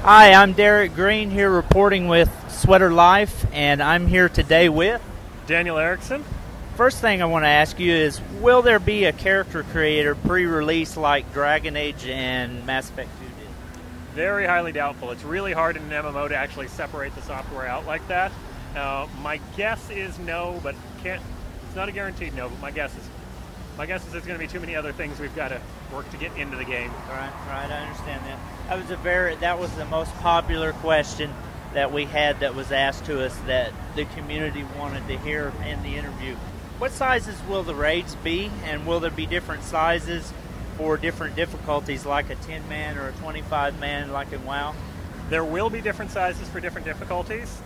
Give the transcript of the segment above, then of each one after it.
Hi, I'm Derek Green here reporting with SWTOR Life, and I'm here today with Daniel Erickson. First thing I want to ask you is, will there be a character creator pre-release like Dragon Age and Mass Effect 2 did? Very highly doubtful. It's really hard in an MMO to actually separate the software out like that. My guess is no, but it's not a guaranteed no, but my guess is there's going to be too many other things we've got to work to get into the game. Right, I understand that. That was the most popular question that we had that was asked to us that the community wanted to hear in the interview. What sizes will the raids be, and will there be different sizes for different difficulties, like a 10-man or a 25-man like in WoW? There will be different sizes for different difficulties.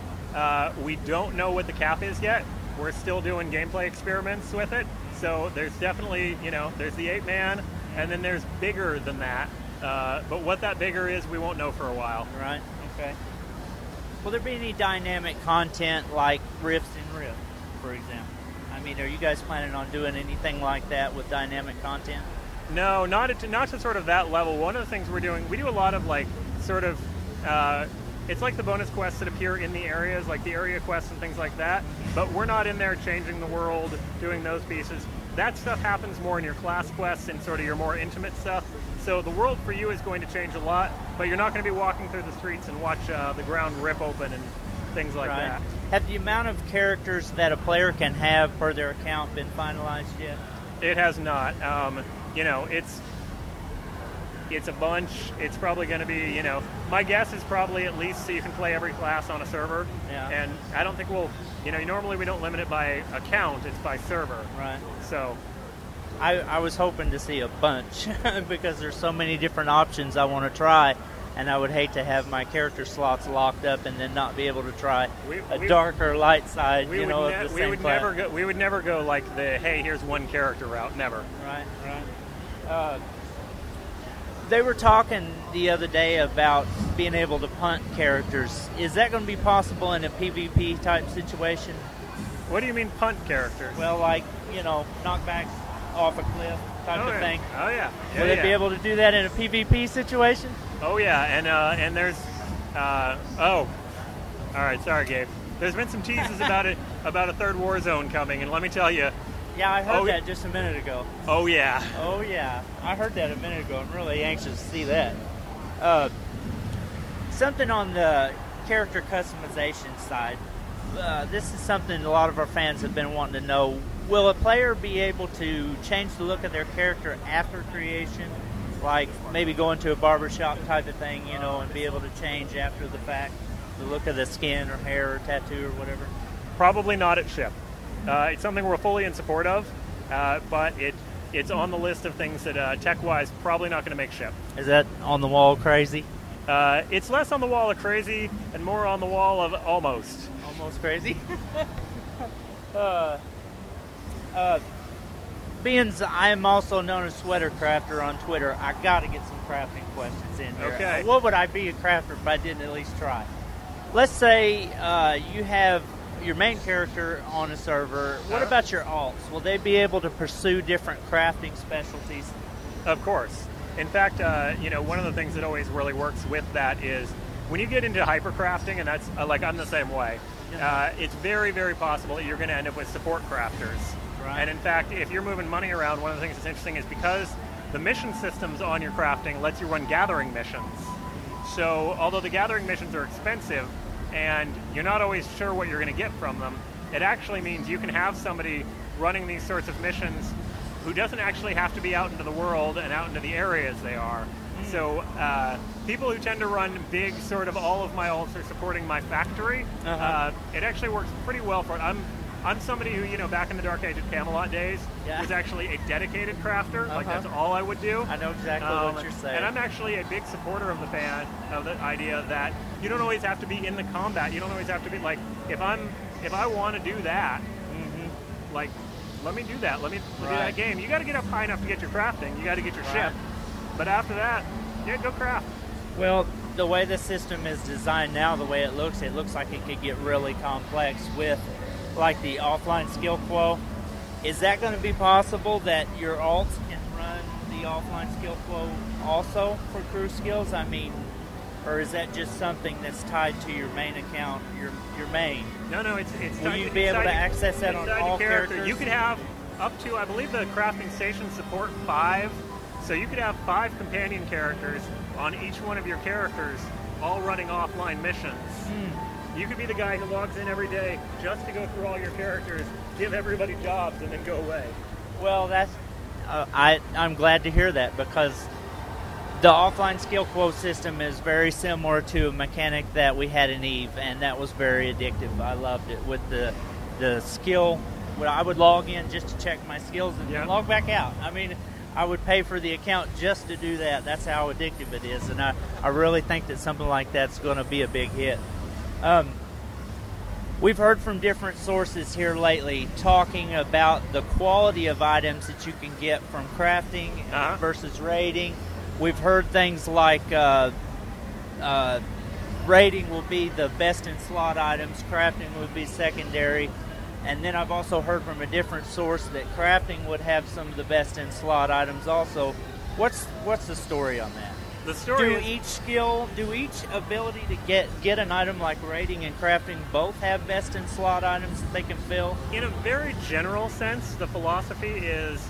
We don't know what the cap is yet. We're still doing gameplay experiments with it. So there's definitely, there's the 8-man, and then there's bigger than that. But what that bigger is, we won't know for a while. Right, okay. Will there be any dynamic content like Rifts in Rift, for example? I mean, are you guys planning on doing anything like that with dynamic content? No, not to sort of that level. One of the things we do a lot of it's like the bonus quests that appear in the areas, like the area quests and things like that, but we're not in there changing the world, doing those pieces. That stuff happens more in your class quests and sort of your more intimate stuff. So the world for you is going to change a lot, but you're not going to be walking through the streets and watch the ground rip open and things like that. Have the amount of characters that a player can have per their account been finalized yet? It has not. It's a bunch. It's probably going to be, my guess is probably at least so you can play every class on a server. Yeah. And I don't think normally we don't limit it by account, it's by server. Right. So I was hoping to see a bunch because there's so many different options I want to try, and I would hate to have my character slots locked up and then not be able to try a darker light side, of the same class. We would never go like the, hey, here's one character route. Never. Right. They were talking the other day about being able to punt characters. Is that going to be possible in a PvP type situation? What do you mean punt characters? Well, like, knockback off a cliff type of thing. Oh, yeah. Will they be able to do that in a PvP situation? Oh, yeah. And there's... all right. Sorry, Gabe. There's been some teases about a third war zone coming, and let me tell you... Yeah, I heard that just a minute ago. Oh, yeah. Oh, yeah. I heard that a minute ago. I'm really anxious to see that. Something on the character customization side. This is something a lot of our fans have been wanting to know. Will a player be able to change the look of their character after creation? Like maybe go into a barbershop type of thing, and be able to change after the fact the look of the skin or hair or tattoo or whatever? Probably not at ship. It's something we're fully in support of, but it's on the list of things that tech-wise probably not going to make ship. Is that on the wall crazy? It's less on the wall of crazy and more on the wall of almost. Almost crazy? Being I am also known as Sweater Crafter on Twitter, I got to get some crafting questions in here. Okay. What would I be a crafter if I didn't at least try? Let's say you have your main character on a server. What about your alts? Will they be able to pursue different crafting specialties? Of course. In fact, one of the things that always really works with that is when you get into hypercrafting, and that's I'm the same way. It's very, very possible that you're going to end up with support crafters. Right. And in fact, if you're moving money around, one of the things that's interesting is because the mission systems on your crafting lets you run gathering missions. So although the gathering missions are expensive, and you're not always sure what you're going to get from them, it actually means you can have somebody running these sorts of missions who doesn't actually have to be out into the world and out into the areas they are. So people who tend to run big sort of all of my alts are supporting my factory. It actually works pretty well for it. I'm somebody who, back in the Dark Age of Camelot days, was actually a dedicated crafter. Like, that's all I would do. I know exactly what you're saying. And I'm actually a big supporter of the idea that you don't always have to be in the combat. You don't always have to be, like, if I want to do that, like, let me do that. Let me do that game. You got to get up high enough to get your crafting. You got to get your ship. But after that, go craft. Well, the way the system is designed now, the way it looks like it could get really complex with like the offline skill quo. Is that going to be possible that your alts can run the offline skill quo also for crew skills? I mean, or is that just something that's tied to your main account, your main? No, it's Will you be able to access that on all characters? You could have up to, I believe the crafting stations support 5, so you could have 5 companion characters on each one of your characters, all running offline missions. You could be the guy who logs in every day just to go through all your characters, give everybody jobs, and then go away. Well, that's I'm glad to hear that, because the offline skill quote system is very similar to a mechanic that we had in EVE, and that was very addictive. I loved it. With the skill, I would log in just to check my skills and then log back out. I mean, I would pay for the account just to do that. That's how addictive it is, and I really think that something like that's going to be a big hit. We've heard from different sources here lately talking about the quality of items that you can get from crafting versus raiding. We've heard things like raiding will be the best in slot items, crafting would be secondary, and then I've also heard from a different source that crafting would have some of the best in slot items also. What's the story on that? The story do each ability to get an item like raiding and crafting both have best in slot items that they can fill? In a very general sense, the philosophy is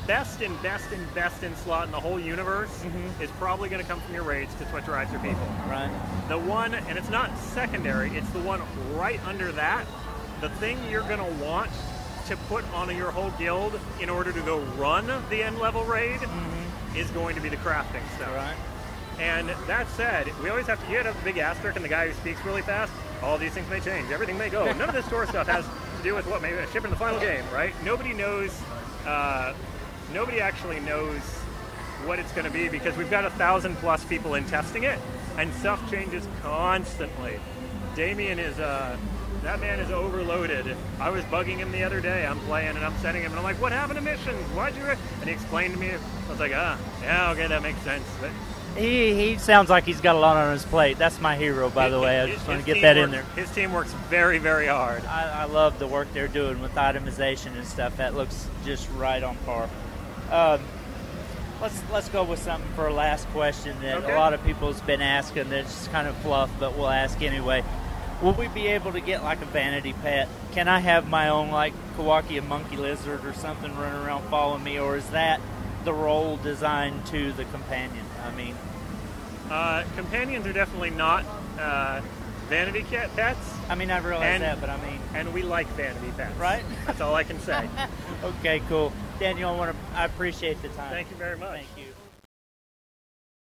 best in slot in the whole universe is probably going to come from your raids to Twitterize your people. Right. The one, and it's not secondary, it's the one right under that. The thing you're going to want to put on your whole guild in order to go run the end level raid is going to be the crafting stuff. Right. And that said, we always have to get a big asterisk and the guy who speaks really fast. All these things may change. Everything may go. None of this SWTOR stuff has to do with what may ship in the final game, right? Nobody knows. Nobody actually knows what it's going to be because we've got 1,000+ people in testing it, and stuff changes constantly. Damien is that man is overloaded. I was bugging him the other day. I'm playing and I'm sending him, and I'm like, "What happened to missions? Why'd you?" And he explained to me. I was like, yeah, okay, that makes sense." But he sounds like he's got a lot on his plate. That's my hero, by the way. I just want to get that in there. His team works very, very hard. I love the work they're doing with itemization and stuff. That looks just right on par. Let's go with something for a last question that a lot of people's been asking. That's kind of fluff, but we'll ask anyway. Will we be able to get like a vanity pet? Can I have my own like Kawaki, a monkey lizard or something running around following me, or is that the role designed to the companion? I mean, companions are definitely not vanity pets. I mean, I realize that, but I mean, and we like vanity pets, right? That's all I can say. Okay, cool. Daniel, I appreciate the time. Thank you very much. Thank you.